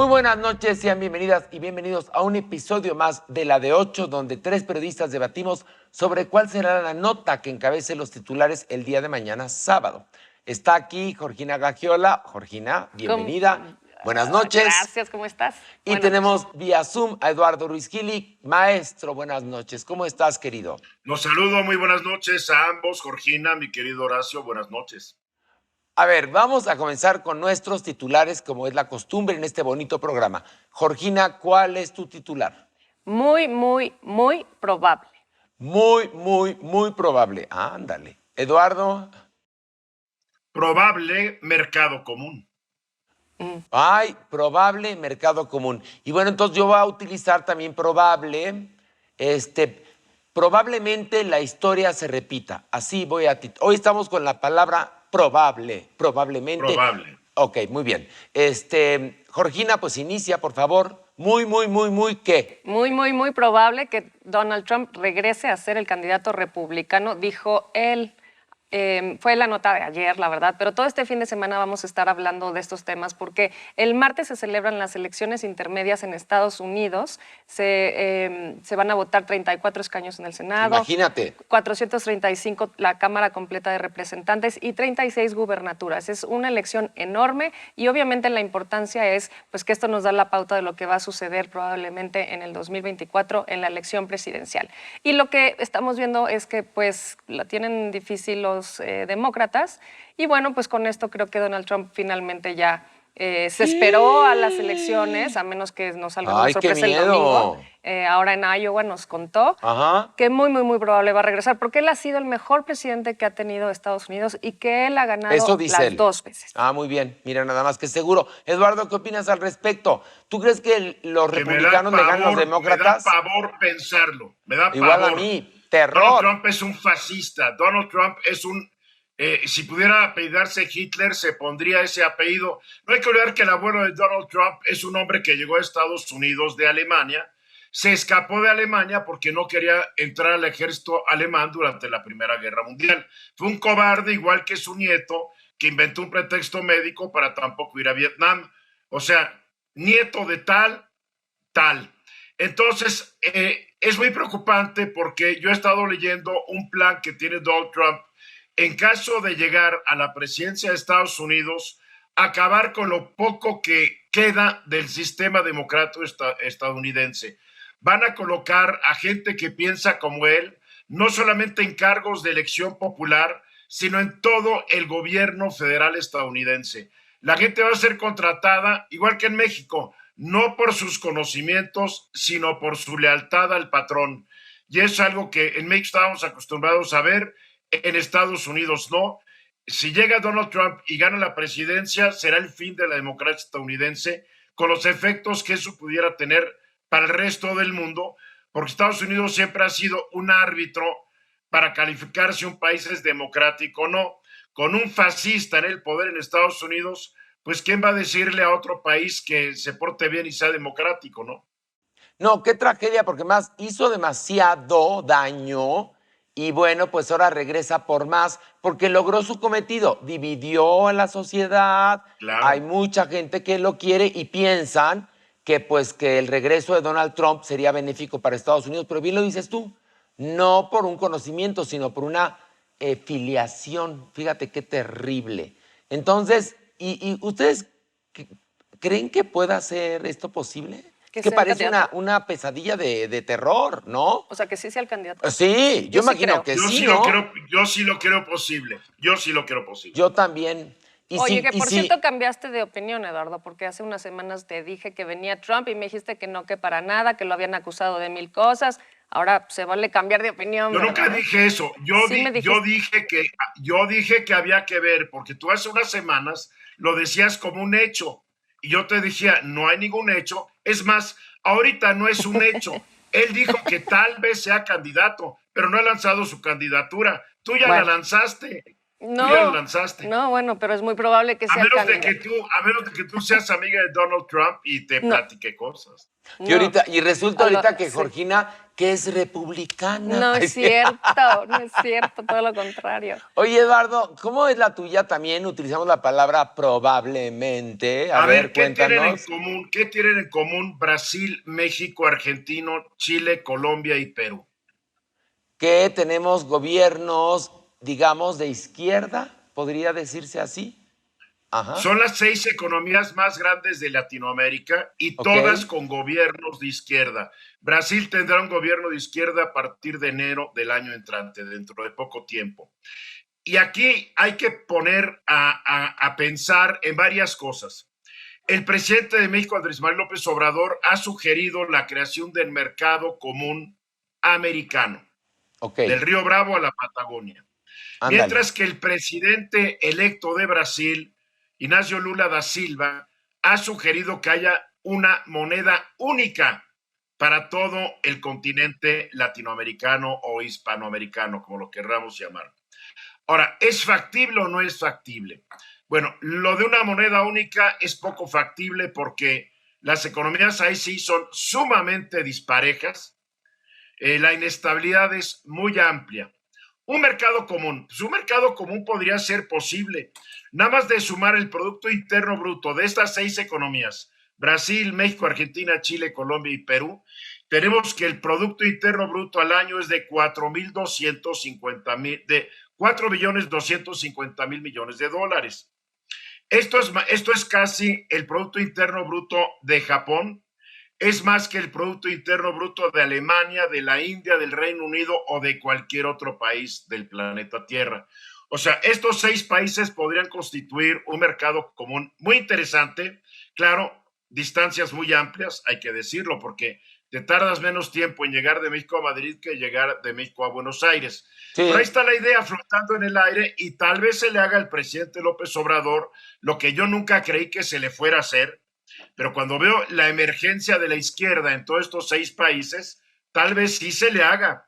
Muy buenas noches, sean bienvenidas y bienvenidos a un episodio más de La de 8, donde tres periodistas debatimos sobre cuál será la nota que encabece los titulares el día de mañana, sábado. Está aquí Georgina Gagiola. Georgina, bienvenida. Buenas noches. Gracias, ¿cómo estás? Y tenemos vía Zoom a Eduardo Ruiz Gili. Maestro, buenas noches. ¿Cómo estás, querido? Los saludo, muy buenas noches a ambos. Georgina, mi querido Horacio, buenas noches. A ver, vamos a comenzar con nuestros titulares, como es la costumbre en este bonito programa. Georgina, ¿cuál es tu titular? Muy probable. Muy probable. Ándale. Eduardo. Probable mercado común. Ay, probable mercado común. Y bueno, entonces yo voy a utilizar también probable. Probablemente la historia se repita. Así voy a... Hoy estamos con la palabra probable, probablemente. Probable. Ok, muy bien. Georgina, pues inicia, por favor. ¿Qué? Muy probable que Donald Trump regrese a ser el candidato republicano, dijo él. Fue la nota de ayer, la verdad, pero todo este fin de semana vamos a estar hablando de estos temas porque el martes se celebran las elecciones intermedias en Estados Unidos. Se van a votar 34 escaños en el Senado. Imagínate. 435 la Cámara completa de Representantes y 36 gubernaturas. Es una elección enorme y obviamente la importancia es pues, que esto nos da la pauta de lo que va a suceder probablemente en el 2024 en la elección presidencial. Y lo que estamos viendo es que pues la tienen difícil los demócratas y bueno, pues con esto creo que Donald Trump finalmente ya se esperó a las elecciones, a menos que nos salga una sorpresa el domingo. Ahora en Iowa nos contó que muy probable va a regresar, porque él ha sido el mejor presidente que ha tenido Estados Unidos y que él ha ganado las dos veces. Muy bien. Mira, nada más que seguro. Eduardo, ¿qué opinas al respecto? ¿Tú crees que los republicanos le ganan a los demócratas? Me da pavor pensarlo. Me da Igual pavor. A mí. Terror. Donald Trump es un fascista. Donald Trump es un... si pudiera apellidarse Hitler, se pondría ese apellido. No hay que olvidar que el abuelo de Donald Trump es un hombre que llegó a Estados Unidos de Alemania. Se escapó de Alemania porque no quería entrar al ejército alemán durante la Primera Guerra Mundial. Fue un cobarde, igual que su nieto, que inventó un pretexto médico para tampoco ir a Vietnam. O sea, nieto de tal. Entonces, es muy preocupante porque yo he estado leyendo un plan que tiene Donald Trump en caso de llegar a la presidencia de Estados Unidos, acabar con lo poco que queda del sistema democrático estadounidense. Van a colocar a gente que piensa como él, no solamente en cargos de elección popular, sino en todo el gobierno federal estadounidense. La gente va a ser contratada, igual que en México, no por sus conocimientos, sino por su lealtad al patrón. Y es algo que en México estábamos acostumbrados a ver, en Estados Unidos no. Si llega Donald Trump y gana la presidencia, será el fin de la democracia estadounidense, con los efectos que eso pudiera tener para el resto del mundo, porque Estados Unidos siempre ha sido un árbitro para calificar si un país es democrático o no. Con un fascista en el poder en Estados Unidos, pues ¿quién va a decirle a otro país que se porte bien y sea democrático, no? No, qué tragedia, porque más hizo demasiado daño y bueno, pues ahora regresa por más, porque logró su cometido, dividió a la sociedad. Claro. Hay mucha gente que lo quiere y piensan que pues que el regreso de Donald Trump sería benéfico para Estados Unidos, pero bien lo dices tú, no por un conocimiento, sino por una filiación. Fíjate qué terrible. Entonces, ¿y ustedes creen que pueda ser esto posible? Que parece una pesadilla de terror, ¿no? O sea, que sí sea el candidato. Sí, yo imagino que sí, ¿no? Yo sí lo creo posible. Yo también. Oye, que por cierto cambiaste de opinión, Eduardo, porque hace unas semanas te dije que venía Trump y me dijiste que no, que para nada, que lo habían acusado de 1000 cosas. Ahora se vale cambiar de opinión. Yo nunca dije eso. Yo dije que había que ver, porque tú hace unas semanas lo decías como un hecho. Y yo te decía, no hay ningún hecho. Es más, ahorita no es un hecho. Él dijo que tal vez sea candidato, pero no ha lanzado su candidatura. Tú ya la lanzaste. Tú ya lo No, lanzaste. no, bueno, pero es muy probable que sea candidato. A menos de que tú seas amiga de Donald Trump y te No, platique cosas. no. Y resulta ahorita que Sí. Georgina, que es republicana. No Ay, es sí. cierto, no es cierto, todo lo contrario. Oye, Eduardo, ¿cómo es la tuya? También utilizamos la palabra probablemente. A A ver, ver, ¿qué tienen en cuéntanos. común? ¿Qué tienen en común Brasil, México, Argentina, Chile, Colombia y Perú? Que tenemos gobiernos, digamos, de izquierda, podría decirse así. Ajá, Son las 6 economías más grandes de Latinoamérica y ok. todas con gobiernos de izquierda. Brasil tendrá un gobierno de izquierda a partir de enero del año entrante, dentro de poco tiempo. Y aquí hay que poner a pensar en varias cosas. El presidente de México, Andrés Manuel López Obrador, ha sugerido la creación del mercado común americano, Ok, del Río Bravo a la Patagonia. ándale. Mientras que el presidente electo de Brasil, Ignacio Lula da Silva, ha sugerido que haya una moneda única para todo el continente latinoamericano o hispanoamericano, como lo querramos llamar. Ahora, ¿es factible o no es factible? Bueno, lo de una moneda única es poco factible porque las economías ahí sí son sumamente disparejas, la inestabilidad es muy amplia. Un mercado común, pues un mercado común podría ser posible, nada más de sumar el Producto Interno Bruto de estas 6 economías, Brasil, México, Argentina, Chile, Colombia y Perú, tenemos que el Producto Interno Bruto al año es de 4.250.000 de dólares. Esto es casi el Producto Interno Bruto de Japón, es más que el Producto Interno Bruto de Alemania, de la India, del Reino Unido o de cualquier otro país del planeta Tierra. O sea, estos 6 países podrían constituir un mercado común muy interesante. Claro, distancias muy amplias, hay que decirlo, porque te tardas menos tiempo en llegar de México a Madrid que llegar de México a Buenos Aires. Pero ahí Sí, está la idea flotando en el aire y tal vez se le haga al presidente López Obrador lo que yo nunca creí que se le fuera a hacer, pero cuando veo la emergencia de la izquierda en todos estos 6 países, tal vez sí se le haga.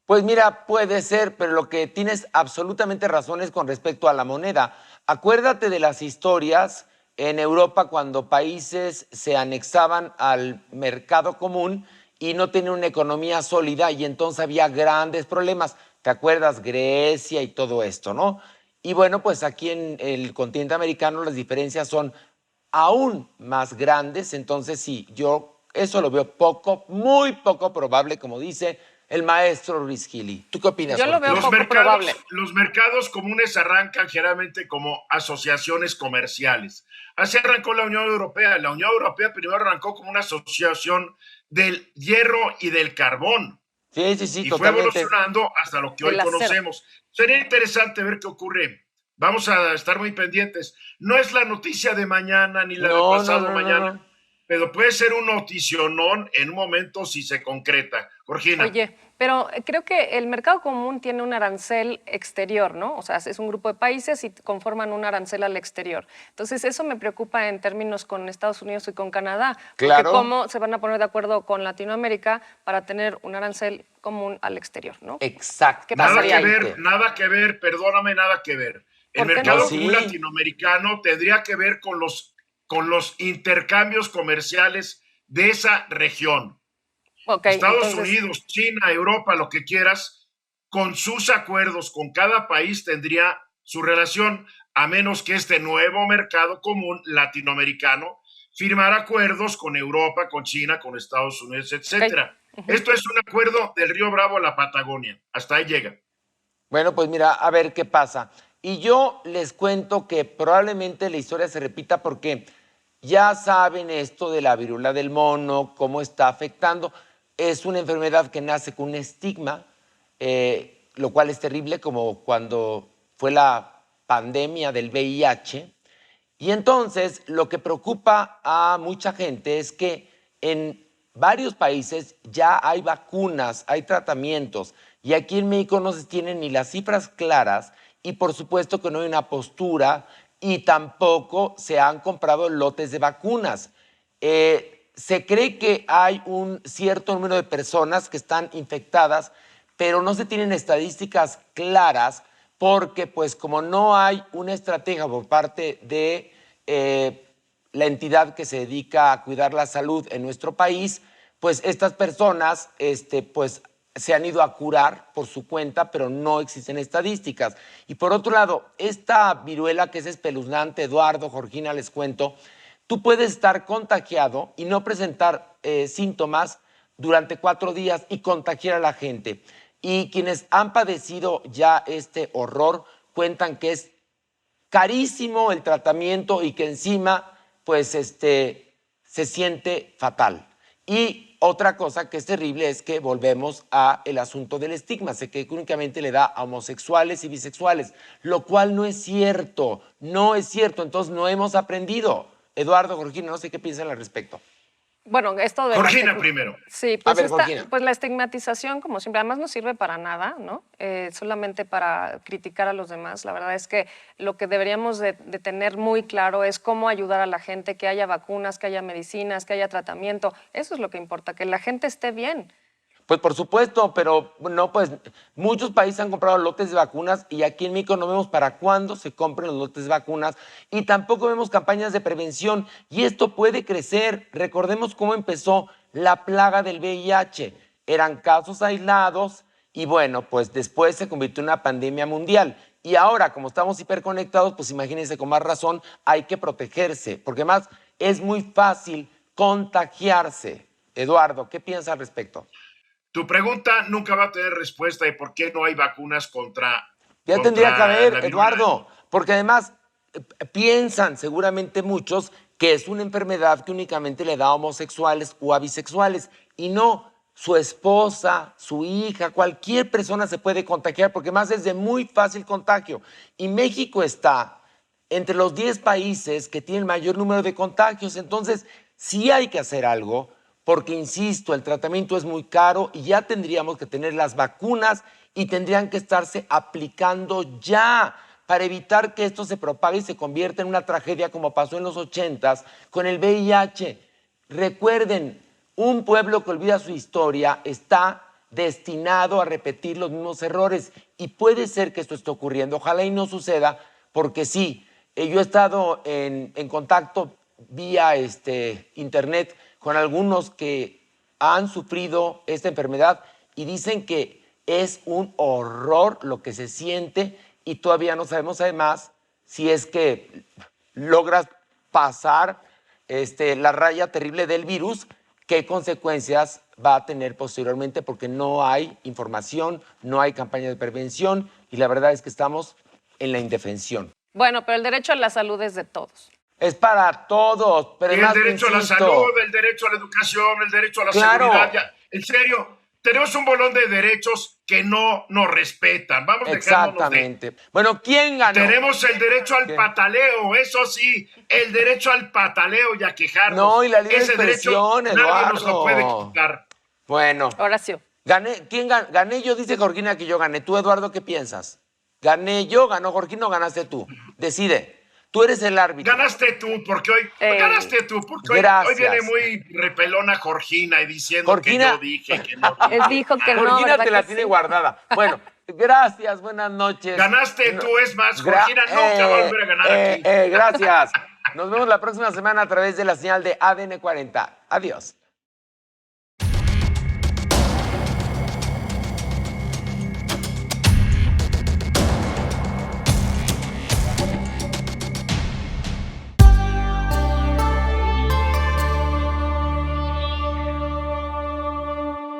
pues mira, puede ser, pero lo que tienes absolutamente razón es con respecto a la moneda. Acuérdate de las historias en Europa cuando países se anexaban al mercado común y no tenían una economía sólida y entonces había grandes problemas. ¿Te acuerdas? Grecia y todo esto, ¿no? Y bueno, pues aquí en el continente americano las diferencias son aún más grandes, entonces sí, yo eso lo veo poco, muy poco probable, como dice el maestro Ruiz Gili. ¿Tú qué opinas, Yo lo veo Georgina? poco probable. Los mercados comunes arrancan generalmente como asociaciones comerciales. Así arrancó la Unión Europea. La Unión Europea primero arrancó como una asociación del hierro y del carbón Sí, sí, sí, y fue totalmente. evolucionando hasta lo que hoy Del acero. conocemos. Sería interesante ver qué ocurre. Vamos a estar muy pendientes. No es la noticia de mañana ni la de No, no, pasado no, no, mañana, no. pero puede ser un noticionón en un momento si se concreta. Georgina. Oye, pero creo que el mercado común tiene un arancel exterior, ¿no? O sea, es un grupo de países y conforman un arancel al exterior. Entonces, eso me preocupa en términos con Estados Unidos y con Canadá, porque Claro, cómo se van a poner de acuerdo con Latinoamérica para tener un arancel común al exterior, ¿no? ¿Qué Nada pasaría que ahí? ver, exactamente. nada que ver, perdóname, nada que ver. El ¿Por qué no? No, mercado común sí, latinoamericano tendría que ver con los intercambios comerciales de esa región. Ok, Estados entonces, Unidos, China, Europa, lo que quieras, con sus acuerdos con cada país tendría su relación, a menos que este nuevo mercado común latinoamericano firmara acuerdos con Europa, con China, con Estados Unidos, ok. etcétera. Ujú. Esto es un acuerdo del Río Bravo a la Patagonia. Hasta ahí llega. bueno, pues mira, a ver qué pasa. Y yo les cuento que probablemente la historia se repita porque ya saben esto de la viruela del mono, cómo está afectando. Es una enfermedad que nace con un estigma, lo cual es terrible, como cuando fue la pandemia del VIH. Y entonces lo que preocupa a mucha gente es que en varios países ya hay vacunas, hay tratamientos, y aquí en México no se tienen ni las cifras claras y por supuesto que no hay una postura y tampoco se han comprado lotes de vacunas. Se cree que hay un cierto número de personas que están infectadas, pero no se tienen estadísticas claras porque pues como no hay una estrategia por parte de la entidad que se dedica a cuidar la salud en nuestro país, pues estas personas pues se han ido a curar por su cuenta, pero no existen estadísticas. Y por otro lado, esta viruela que es espeluznante, Eduardo, Georgina, les cuento, tú puedes estar contagiado y no presentar síntomas durante 4 días y contagiar a la gente. Y quienes han padecido ya este horror cuentan que es carísimo el tratamiento y que encima pues se siente fatal. Y otra cosa que es terrible es que volvemos a el asunto del estigma, que únicamente le da a homosexuales y bisexuales, lo cual no es cierto, no es cierto, entonces no hemos aprendido. Eduardo, Georgina, no sé qué piensan al respecto. Bueno, esto de Georgina primero. Sí, A pues, ver, Georgina. pues la estigmatización, como siempre, además no sirve para nada, ¿no? Solamente para criticar a los demás. La verdad es que lo que deberíamos de tener muy claro es cómo ayudar a la gente, que haya vacunas, que haya medicinas, que haya tratamiento. Eso es lo que importa, que la gente esté bien. Pues por supuesto, pero no, pues muchos países han comprado lotes de vacunas y aquí en México no vemos para cuándo se compren los lotes de vacunas y tampoco vemos campañas de prevención y esto puede crecer. Recordemos cómo empezó la plaga del VIH. Eran casos aislados y bueno, pues después se convirtió en una pandemia mundial. Y ahora, como estamos hiperconectados, pues imagínense con más razón hay que protegerse, porque además es muy fácil contagiarse. Eduardo, ¿qué piensas al respecto? Tu pregunta nunca va a tener respuesta de por qué no hay vacunas contra Ya tendría que haber, la viruela. Eduardo, porque además piensan seguramente muchos que es una enfermedad que únicamente le da a homosexuales o a bisexuales y no, su esposa, su hija, cualquier persona se puede contagiar porque más es de muy fácil contagio. Y México está entre los 10 países que tienen mayor número de contagios, entonces sí hay que hacer algo porque, insisto, el tratamiento es muy caro y ya tendríamos que tener las vacunas y tendrían que estarse aplicando ya para evitar que esto se propague y se convierta en una tragedia como pasó en los 80s con el VIH. Recuerden, un pueblo que olvida su historia está destinado a repetir los mismos errores y puede ser que esto esté ocurriendo. Ojalá y no suceda, porque sí, yo he estado en contacto vía internet con algunos que han sufrido esta enfermedad y dicen que es un horror lo que se siente y todavía no sabemos además si es que logras pasar la raya terrible del virus, qué consecuencias va a tener posteriormente porque no hay información, no hay campaña de prevención y la verdad es que estamos en la indefensión. Bueno, pero el derecho a la salud es de todos. Es para todos, pero El además, derecho a la insisto, salud, el derecho a la educación, el derecho a la Claro. seguridad. Ya, en serio, tenemos un bolón de derechos que no nos respetan. Vamos dejándonos de... exactamente. Bueno, ¿quién ganó? Tenemos el derecho al ¿Qué? pataleo, eso sí, el derecho al pataleo y a quejarnos. No, y la libre Ese derecho expresión, nadie nos lo Eduardo. puede quitar. Bueno, Horacio. gané. ¿Quién ganó? Gané yo, dice Georgina que yo gané. Tú, Eduardo, ¿qué piensas? ¿Gané yo, ganó Georgina o ganaste tú? Decide. Tú eres el árbitro. Ganaste tú, porque hoy hoy Gracias. viene muy repelona Georgina y diciendo Georgina. que yo dije que no. Él dijo que no, Georgina ¿verdad te la que tiene sí? guardada. Bueno, gracias, buenas noches. Ganaste tú, es más, Georgina nunca va a volver a ganar aquí. Gracias. Nos vemos la próxima semana a través de la señal de ADN 40. Adiós.